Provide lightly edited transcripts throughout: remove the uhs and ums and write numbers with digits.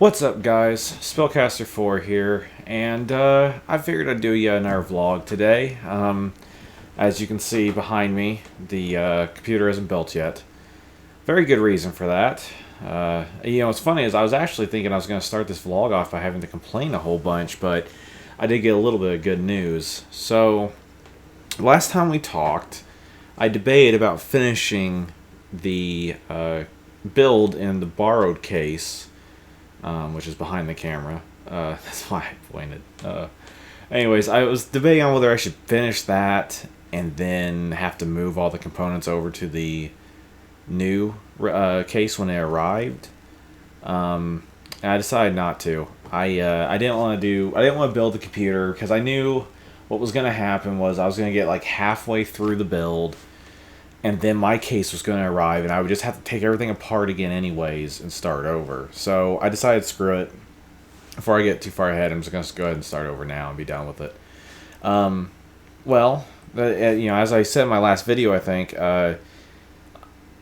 What's up, guys? Spellcaster4 here, and I figured I'd do yet another vlog today. As you can see behind me, the computer isn't built yet. Very good reason for that. What's funny is I was actually thinking I was going to start this vlog off by having to complain a whole bunch, but I did get a little bit of good news. So, last time we talked, I debated about finishing the build in the borrowed case, which is behind the camera. That's why I pointed. Anyways, I was debating on whether I should finish that and then have to move all the components over to the new case when it arrived. And I decided not to. I didn't want to build the computer because I knew what was going to happen was I was going to get like halfway through the build, and then my case was going to arrive, and I would just have to take everything apart again anyways and start over. So I decided, screw it. Before I get too far ahead, I'm just going to go ahead and start over now and be done with it. As I said in my last video, I think, I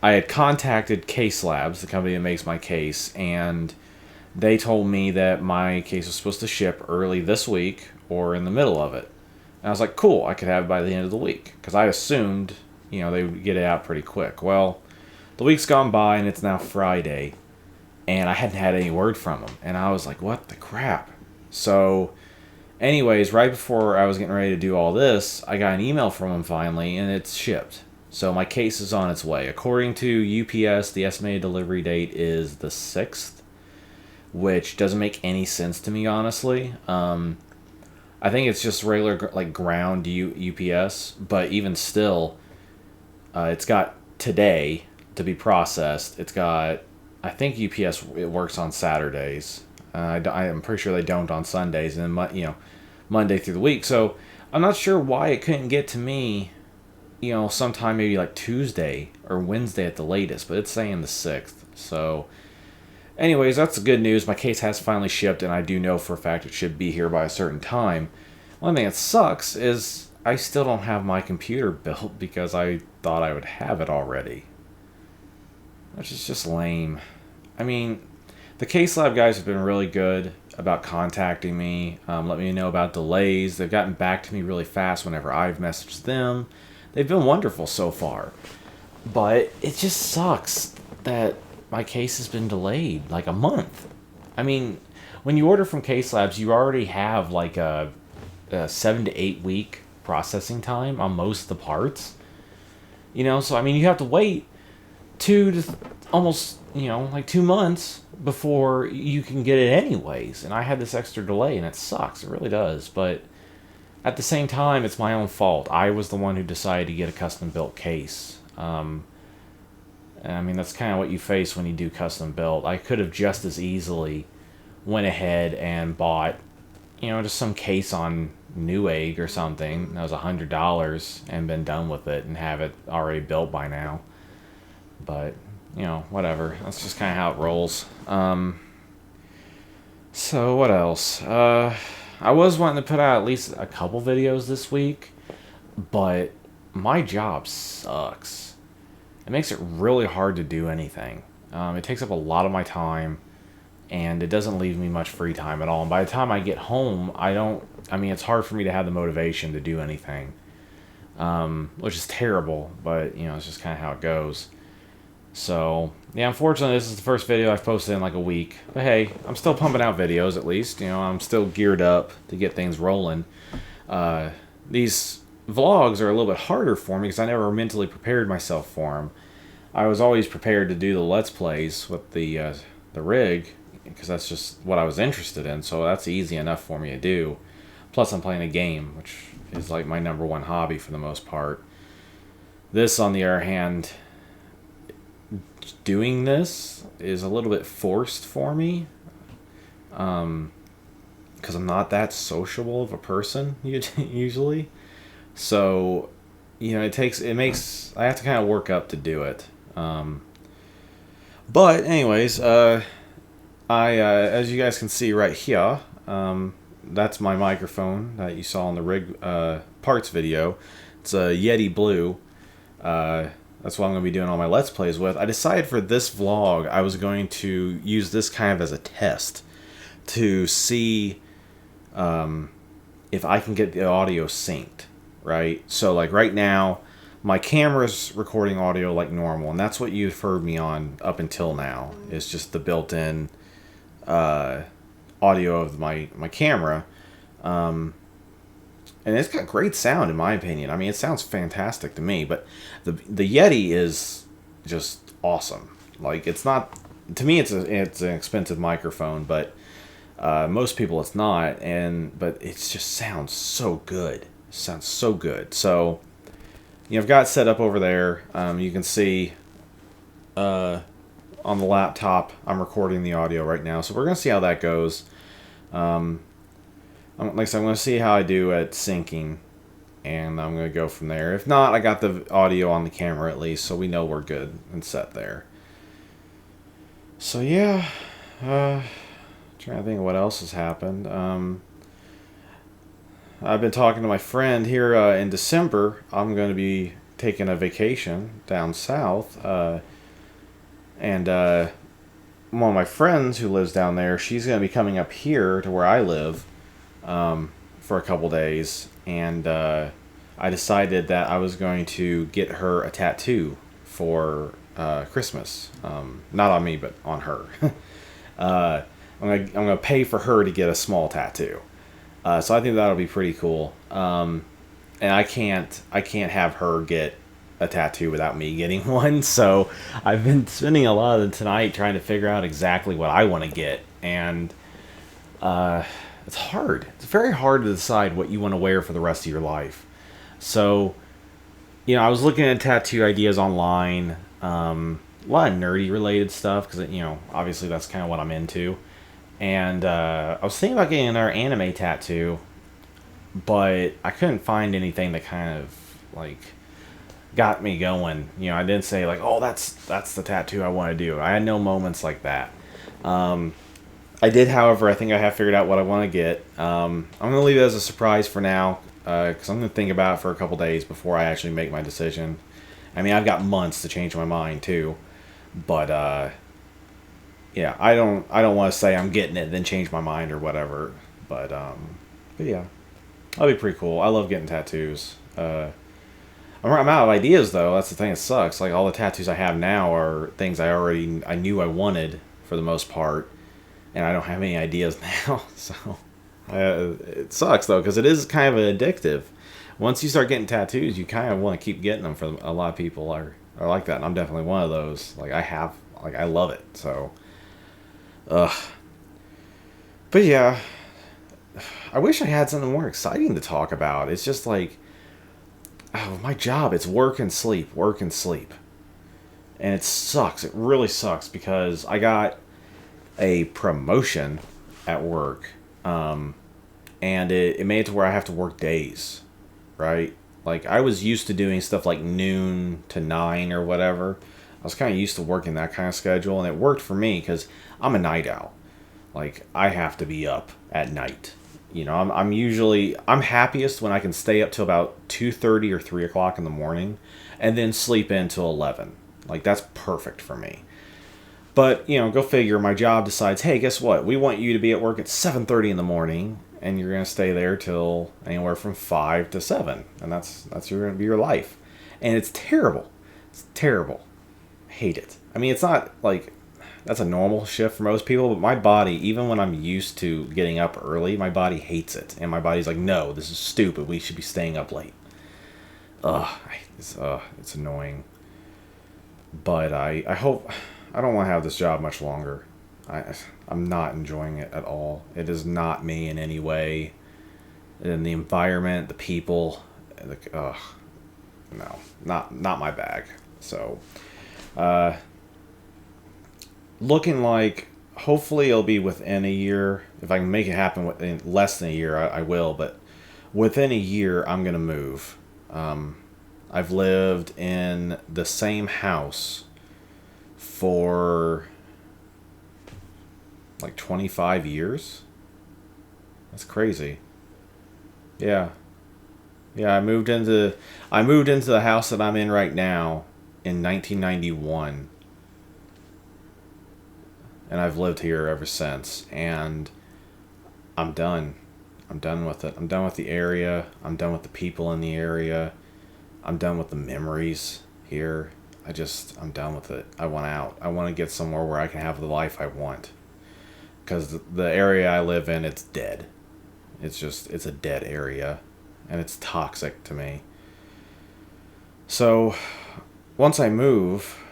had contacted Case Labs, the company that makes my case, and they told me that my case was supposed to ship early this week or in the middle of it. And I was like, cool, I could have it by the end of the week, because I assumed they would get it out pretty quick. Well, the week's gone by, and it's now Friday, and I hadn't had any word from them. And I was like, what the crap? So, anyways, right before I was getting ready to do all this, I got an email from them finally, and it's shipped. So my case is on its way. According to UPS, the estimated delivery date is the 6th, which doesn't make any sense to me, honestly. I think it's just regular, ground UPS, but even still, it's got today to be processed. It's got, I think UPS, it works on Saturdays. I am pretty sure they don't on Sundays, and then, Monday through the week. So I'm not sure why it couldn't get to me, sometime maybe like Tuesday or Wednesday at the latest, but it's saying the 6th. So anyways, that's the good news. My case has finally shipped, and I do know for a fact it should be here by a certain time. One thing that sucks is I still don't have my computer built because I thought I would have it already, which is just lame. I mean, the Case Lab guys have been really good about contacting me, letting me know about delays. They've gotten back to me really fast whenever I've messaged them. They've been wonderful so far. But it just sucks that my case has been delayed like a month. I mean, when you order from Case Labs, you already have like a 7 to 8 week processing time on most of the parts. So I mean, you have to wait almost 2 months before you can get it anyways. And I had this extra delay, and it sucks. It really does. But at the same time, it's my own fault. I was the one who decided to get a custom built case. And I mean, that's kind of what you face when you do custom built. I could have just as easily went ahead and bought, just some case on Newegg or something that was $100 and been done with it and have it already built by now. But, whatever. That's just kind of how it rolls. So, what else? I was wanting to put out at least a couple videos this week, but my job sucks. It makes it really hard to do anything. It takes up a lot of my time, and it doesn't leave me much free time at all. And by the time I get home, it's hard for me to have the motivation to do anything, which is terrible, but, it's just kind of how it goes. So, yeah, unfortunately, this is the first video I've posted in like a week. But hey, I'm still pumping out videos at least. I'm still geared up to get things rolling. These vlogs are a little bit harder for me because I never mentally prepared myself for them. I was always prepared to do the Let's Plays with the rig because that's just what I was interested in. So that's easy enough for me to do. Plus, I'm playing a game, which is like my number one hobby for the most part. This, on the other hand, doing this is a little bit forced for me, because I'm not that sociable of a person usually. So, I have to kind of work up to do it. But anyways, as you guys can see right here, that's my microphone that you saw in the rig parts video. It's a Yeti Blue. That's what I'm going to be doing all my Let's Plays with. I decided for this vlog I was going to use this kind of as a test. to see if I can get the audio synced, right? So like right now, my camera's recording audio like normal, and that's what you've heard me on up until now. Is just the built-in audio of my camera, and it's got great sound in my opinion. I mean, it sounds fantastic to me. But the Yeti is just awesome. Like, it's not, to me, it's an expensive microphone, but most people it's not. But it just sounds so good. It sounds so good. So, you know, I've got it set up over there. You can see on the laptop, I'm recording the audio right now. So we're gonna see how that goes. Like I said, I'm gonna see how I do at syncing, and I'm gonna go from there. If not, I got the audio on the camera at least, so we know we're good and set there. So yeah, trying to think of what else has happened. I've been talking to my friend here in December. I'm going to be taking a vacation down south, and one of my friends who lives down there, she's going to be coming up here to where I live for a couple days, and I decided that I was going to get her a tattoo for Christmas. Not on me, but on her. I'm gonna pay for her to get a small tattoo. So I think that'll be pretty cool. And I can't have her get a tattoo without me getting one. So I've been spending a lot of the tonight trying to figure out exactly what I want to get, and it's hard. It's very hard to decide what you want to wear for the rest of your life. So, you know, I was looking at tattoo ideas online, a lot of nerdy related stuff, because, you know, obviously that's kind of what I'm into. And I was thinking about getting another anime tattoo, but I couldn't find anything that kind of, like, got me going. You know, I didn't say, like, oh, that's the tattoo I want to do. I had no moments like that. I did, however, I think I have figured out what I want to get. I'm going to leave it as a surprise for now, because I'm going to think about it for a couple days before I actually make my decision. I mean, I've got months to change my mind, too. But, yeah, I don't want to say I'm getting it, then change my mind or whatever. But yeah, that'll be pretty cool. I love getting tattoos. I'm out of ideas, though. That's the thing that sucks. Like, all the tattoos I have now are things I knew I wanted for the most part, and I don't have any ideas now. So it sucks, though, because it is kind of addictive. Once you start getting tattoos, you kind of want to keep getting them. For a lot of people are like that, and I'm definitely one of those. Like, I love it. So, but yeah, I wish I had something more exciting to talk about. It's just like, oh, my job, it's work and sleep. And it sucks. It really sucks, because I got a promotion at work, and it made it to where I have to work days, right? Like, I was used to doing stuff like noon to 9 or whatever. I was kind of used to working that kind of schedule, and it worked for me because I'm a night owl. Like, I have to be up at night. You know, I'm happiest when I can stay up till about 2:30 or 3 o'clock in the morning, and then sleep in till 11. Like, that's perfect for me. But, you know, go figure, my job decides, hey, guess what? We want you to be at work at 7:30 in the morning, and you're going to stay there till anywhere from 5 to 7. And that's going to be your life. And it's terrible. It's terrible. I hate it. I mean, it's not like that's a normal shift for most people, but my body, even when I'm used to getting up early, my body hates it. And my body's like, no, this is stupid. We should be staying up late. It's annoying. But I hope, I don't want to have this job much longer. I'm not enjoying it at all. It is not me in any way. And the environment, the people, no, not my bag. So, looking like, hopefully it'll be within a year. If I can make it happen within less than a year, I will. But within a year, I'm going to move. I've lived in the same house for like 25 years. That's crazy. Yeah. I moved into the house that I'm in right now in 1991. And I've lived here ever since. And I'm done. I'm done with it. I'm done with the area. I'm done with the people in the area. I'm done with the memories here. I'm done with it. I want out. I want to get somewhere where I can have the life I want. Because the area I live in, it's dead. It's a dead area. And it's toxic to me. So, once I move,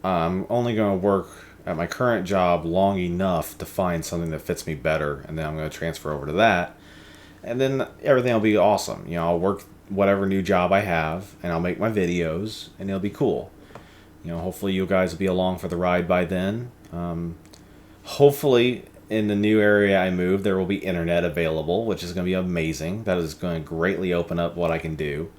I'm only going to work at my current job long enough to find something that fits me better. And then I'm going to transfer over to that. And then everything will be awesome. I'll work whatever new job I have, and I'll make my videos, and it'll be cool. Hopefully you guys will be along for the ride by then. Hopefully in the new area I move, there will be internet available, which is going to be amazing. That is going to greatly open up what I can do.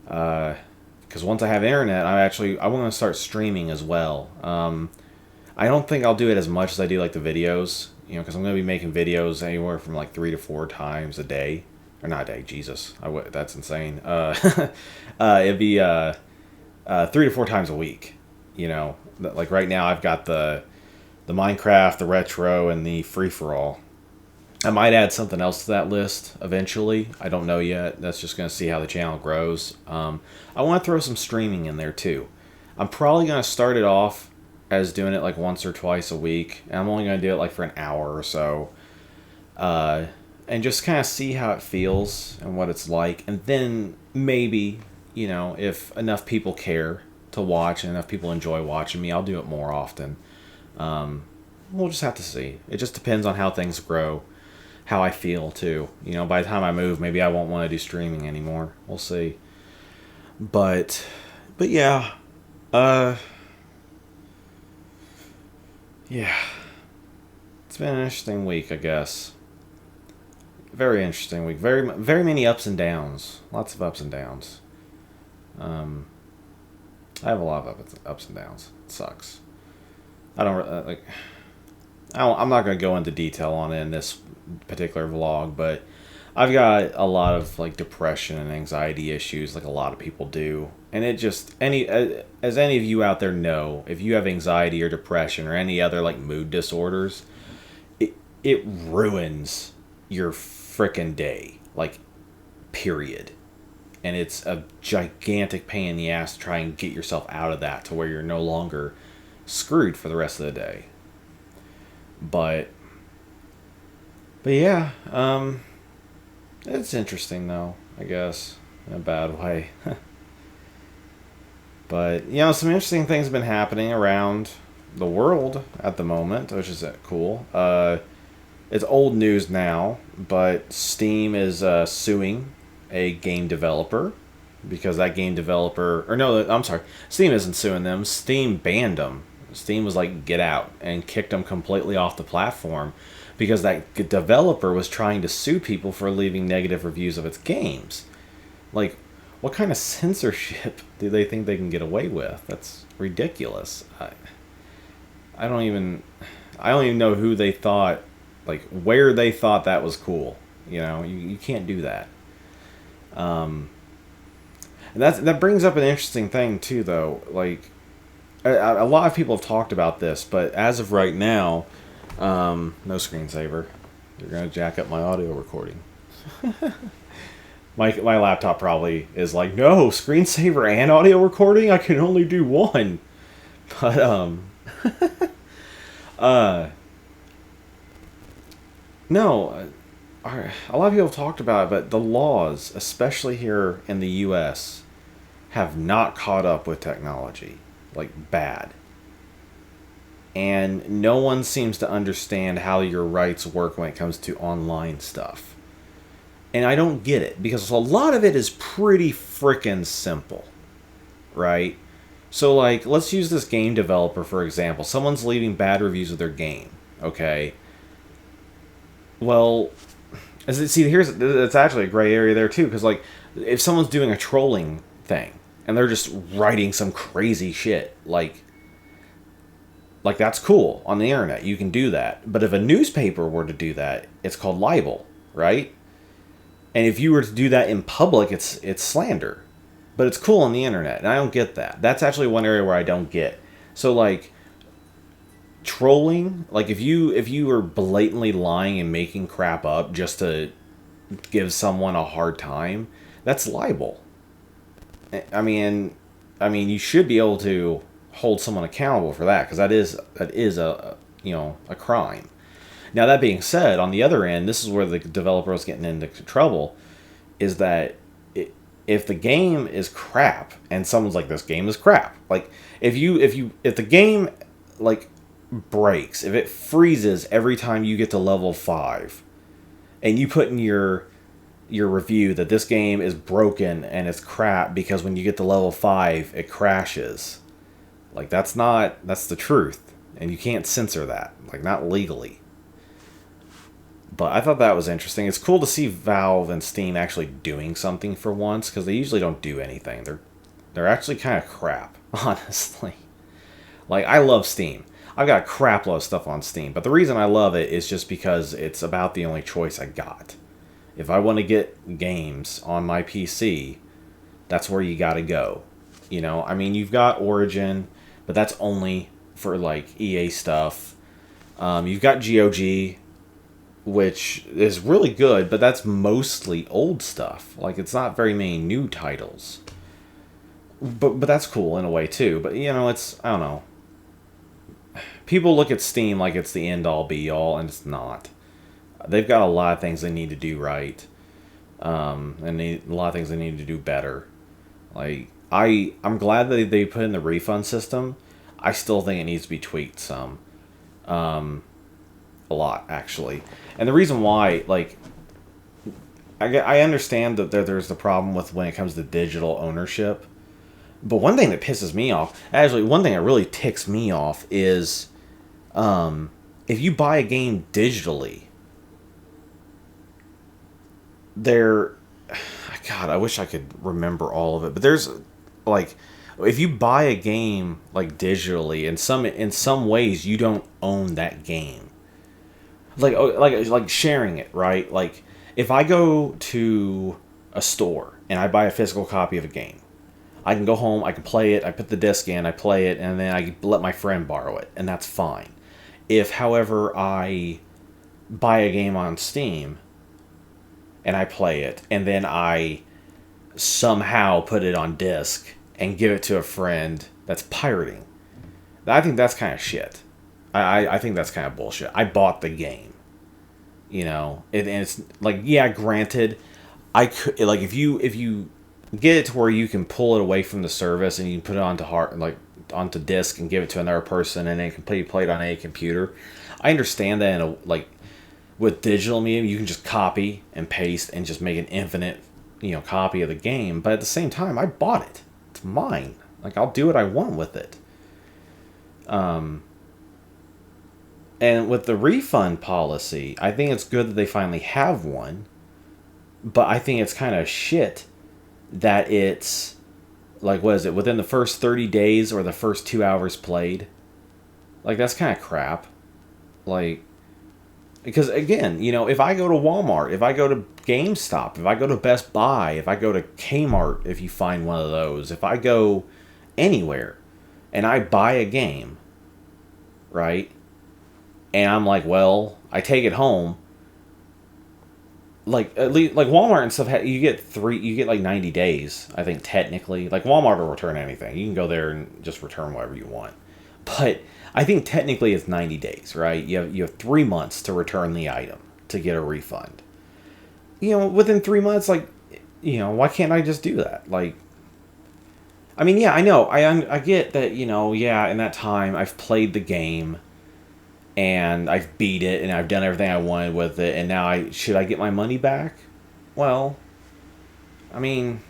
Because once I have internet, I want to start streaming as well. I don't think I'll do it as much as I do like the videos, because I'm going to be making videos anywhere from like 3 to 4 times a day. Or not a day, Jesus. That's insane. It'd be 3 to 4 times a week. Like right now I've got the Minecraft, the retro, and the free-for-all. I might add something else to that list eventually. I don't know yet. That's just going to see how the channel grows. I want to throw some streaming in there too. I'm probably going to start it off as doing it like once or twice a week. And I'm only going to do it like for an hour or so. And just kind of see how it feels and what it's like. And then maybe, if enough people care to watch and enough people enjoy watching me, I'll do it more often. We'll just have to see. It just depends on how things grow, how I feel too. By the time I move, maybe I won't want to do streaming anymore. We'll see. But yeah. Yeah. It's been an interesting week, I guess. Very interesting week. Very, very many ups and downs. Lots of ups and downs. I have a lot of ups and downs. It sucks. I'm not going to go into detail on it in this particular vlog, but I've got a lot of like depression and anxiety issues, like a lot of people do. And it just as any of you out there know, if you have anxiety or depression or any other like mood disorders, it ruins your frickin' day, like, period. And it's a gigantic pain in the ass to try and get yourself out of that to where you're no longer screwed for the rest of the day. But yeah, it's interesting though, I guess, in a bad way. But some interesting things have been happening around the world at the moment, which is cool. It's old news now, but Steam is suing a game developer because that game developer... Or no, I'm sorry. Steam isn't suing them. Steam banned them. Steam was like, get out, and kicked them completely off the platform because that developer was trying to sue people for leaving negative reviews of its games. Like, what kind of censorship do they think they can get away with? That's ridiculous. I don't even know who they thought... Like, where they thought that was cool. You can't do that. And that brings up an interesting thing, too, though. Like, a lot of people have talked about this, but as of right now, no screensaver. You're going to jack up my audio recording. My laptop probably is like, no, screensaver and audio recording? I can only do one. But, no, a lot of people have talked about it, but the laws, especially here in the U.S., have not caught up with technology. Like, bad. And no one seems to understand how your rights work when it comes to online stuff. And I don't get it, because a lot of it is pretty frickin' simple, right? So, like, let's use this game developer, for example. Someone's leaving bad reviews of their game, okay? Well, see, it's actually a gray area there, too, because, like, if someone's doing a trolling thing, and they're just writing some crazy shit, like that's cool on the internet. You can do that. But if a newspaper were to do that, it's called libel, right? And if you were to do that in public, it's slander. But it's cool on the internet, and I don't get that. That's actually one area where I don't get. So, like, trolling, like if you are blatantly lying and making crap up just to give someone a hard time, that's libel. I mean, you should be able to hold someone accountable for that, because that is a crime. Now, that being said, on the other end, this is where the developer is getting into trouble, is that if the game is crap and someone's like, this game is crap, like if the game like breaks, if it freezes every time you get to level 5, and you put in your review that this game is broken and it's crap because when you get to level 5 it crashes, like that's the truth, and you can't censor that, like not legally. But I thought that was interesting. It's cool to see Valve and Steam actually doing something for once, because they usually don't do anything. They're actually kind of crap, honestly. Like, I love Steam. I've got a crap load of stuff on Steam, but the reason I love it is just because it's about the only choice I got. If I want to get games on my PC, that's where you got to go. I mean, you've got Origin, but that's only for like EA stuff. You've got GOG, which is really good, but that's mostly old stuff. Like, it's not very many new titles. But that's cool in a way too. But it's, I don't know. People look at Steam like it's the end all be all, and it's not. They've got a lot of things they need to do right, and a lot of things they need to do better. Like, I'm glad that they put in the refund system. I still think it needs to be tweaked some. A lot, actually. And the reason why, like, I understand that there's the problem with when it comes to digital ownership. But one thing that pisses me off, actually, one thing that really ticks me off is if you buy a game digitally, God, I wish I could remember all of it, but there's, like, if you buy a game, like, digitally, in some ways, you don't own that game. Like sharing it, right? Like, if I go to a store and I buy a physical copy of a game, I can go home, I can play it, I put the disc in, I play it, and then I let my friend borrow it, and that's fine. If, however, I buy a game on Steam and I play it, and then I somehow put it on disc and give it to a friend that's pirating, I think that's kind of shit. I think that's kind of bullshit. I bought the game, and it's like, yeah, granted, I could, like, if you get it to where you can pull it away from the service and you can put it onto disc and give it to another person, and then it can play it on a computer. I understand that with digital medium you can just copy and paste and just make an infinite copy of the game. But at the same time, I bought it. It's mine. Like, I'll do what I want with it. And with the refund policy, I think it's good that they finally have one. But I think it's kind of shit that it's, like, what is it, within the first 30 days or the first 2 hours played? Like, that's kind of crap. Like, because, again, if I go to Walmart, if I go to GameStop, if I go to Best Buy, if I go to Kmart, if you find one of those, if I go anywhere and I buy a game, right? And I'm like, well, I take it home. Like, at least, like, Walmart and stuff, you get like 90 days, I think, technically. Like, Walmart will return anything. You can go there and just return whatever you want. But I think technically it's 90 days, right? You have 3 months to return the item to get a refund. Within 3 months, like, why can't I just do that? Like, I mean, yeah, I know. I get that, yeah, in that time, I've played the game, and I've beat it, and I've done everything I wanted with it, and now should I get my money back? Well, I mean,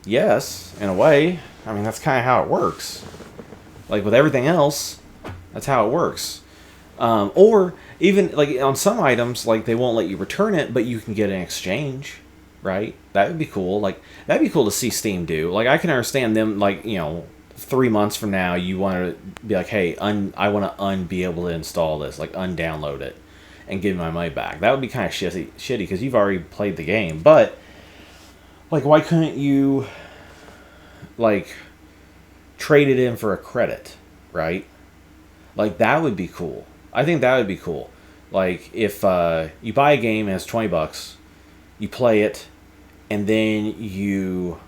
yes, in a way. I mean, that's kind of how it works. Like, with everything else, that's how it works. Or, even, like, on some items, like, they won't let you return it, but you can get an exchange, right? That would be cool. Like, that'd be cool to see Steam do. Like, I can understand them, like, 3 months from now, you want to be like, hey, I want to be able to install this, like, undownload it, and give me my money back. That would be kind of shitty, because you've already played the game. But, like, why couldn't you, like, trade it in for a credit, right? Like, that would be cool. I think that would be cool. Like, if you buy a game and it's 20 bucks, you play it, and then you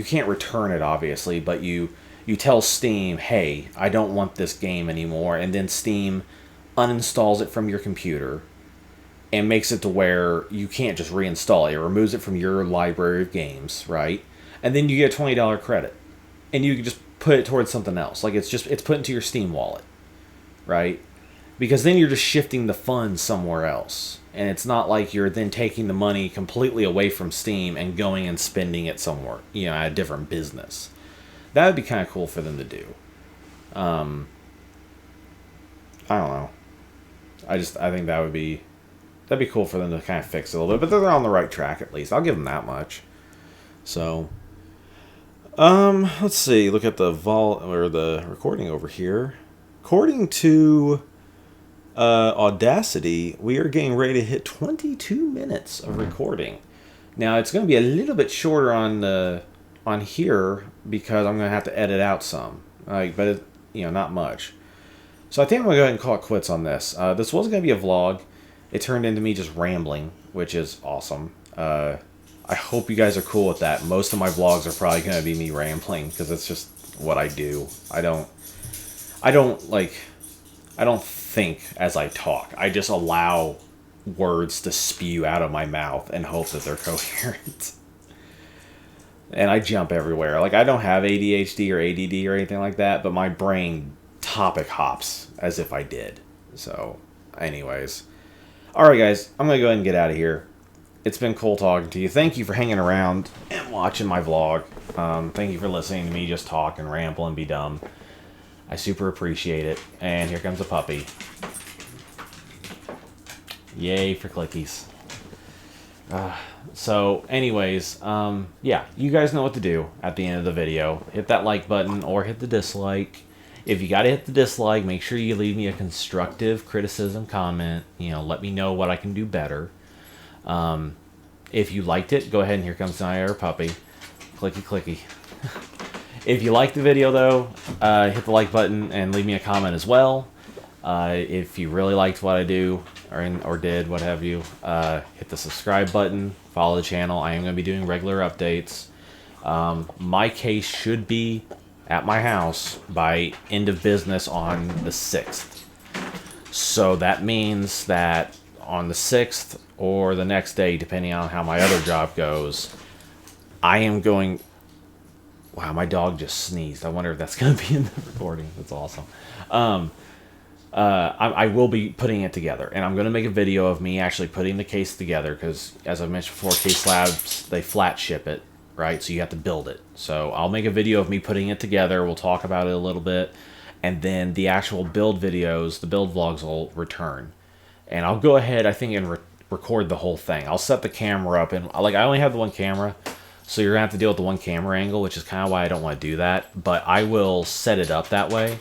can't return it, obviously, but you tell Steam, hey, I don't want this game anymore, and then Steam uninstalls it from your computer and makes it to where you can't just reinstall it. It removes it from your library of games, right? And then you get a $20 credit. And you can just put it towards something else. Like, it's put into your Steam wallet, right? Because then you're just shifting the funds somewhere else. And it's not like you're then taking the money completely away from Steam and going and spending it somewhere, at a different business. That would be kind of cool for them to do. I don't know. I think that'd be cool for them to kind of fix it a little bit, but they're on the right track at least. I'll give them that much. So, let's see. Look at the recording over here. According to Audacity, we are getting ready to hit 22 minutes of recording. Now, it's going to be a little bit shorter on here because I'm going to have to edit out some, but not much. So I think I'm going to go ahead and call it quits on this. This was going to be a vlog. It turned into me just rambling, which is awesome. I hope you guys are cool with that. Most of my vlogs are probably going to be me rambling because it's just what I do. I don't think as I talk. I just allow words to spew out of my mouth and hope that they're coherent. And I jump everywhere. Like, I don't have ADHD or ADD or anything like that, but my brain topic hops as if I did. So, anyways. Alright, guys. I'm going to go ahead and get out of here. It's been cool talking to you. Thank you for hanging around and watching my vlog. Thank you for listening to me just talk and ramble and be dumb. I super appreciate it. And here comes a puppy. Yay for clickies. So, anyways, yeah, you guys know what to do at the end of the video. Hit that like button or hit the dislike. If you gotta hit the dislike, make sure you leave me a constructive criticism comment. Let me know what I can do better. If you liked it, go ahead and here comes my other puppy. Clicky, clicky. If you liked the video, though, hit the like button and leave me a comment as well. If you really liked what I do, or did, what have you, hit the subscribe button, follow the channel. I am going to be doing regular updates. My case should be at my house by end of business on the 6th. So that means that on the 6th or the next day, depending on how my other job goes, I am going... Wow, my dog just sneezed. I wonder if that's going to be in the recording. That's awesome. I will be putting it together, and I'm going to make a video of me actually putting the case together because, as I mentioned before, K-Slabs, they flat ship it, right? So you have to build it. So I'll make a video of me putting it together. We'll talk about it a little bit, and then the actual build videos, the build vlogs will return. And I'll go ahead, I think, and record the whole thing. I'll set the camera up, and I only have the one camera, so you're going to have to deal with the one camera angle, which is kind of why I don't want to do that. But I will set it up that way.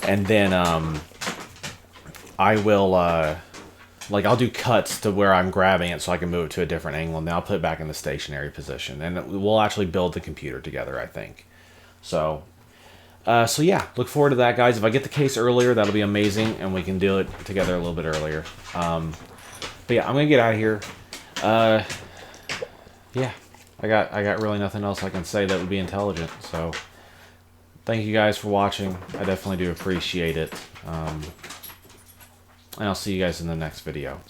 And then I will, I'll do cuts to where I'm grabbing it so I can move it to a different angle. And then I'll put it back in the stationary position. And we'll actually build the computer together, I think. So yeah, look forward to that, guys. If I get the case earlier, that'll be amazing. And we can do it together a little bit earlier. But yeah, I'm going to get out of here. Yeah. I got really nothing else I can say that would be intelligent. So, thank you guys for watching. I definitely do appreciate it. And I'll see you guys in the next video.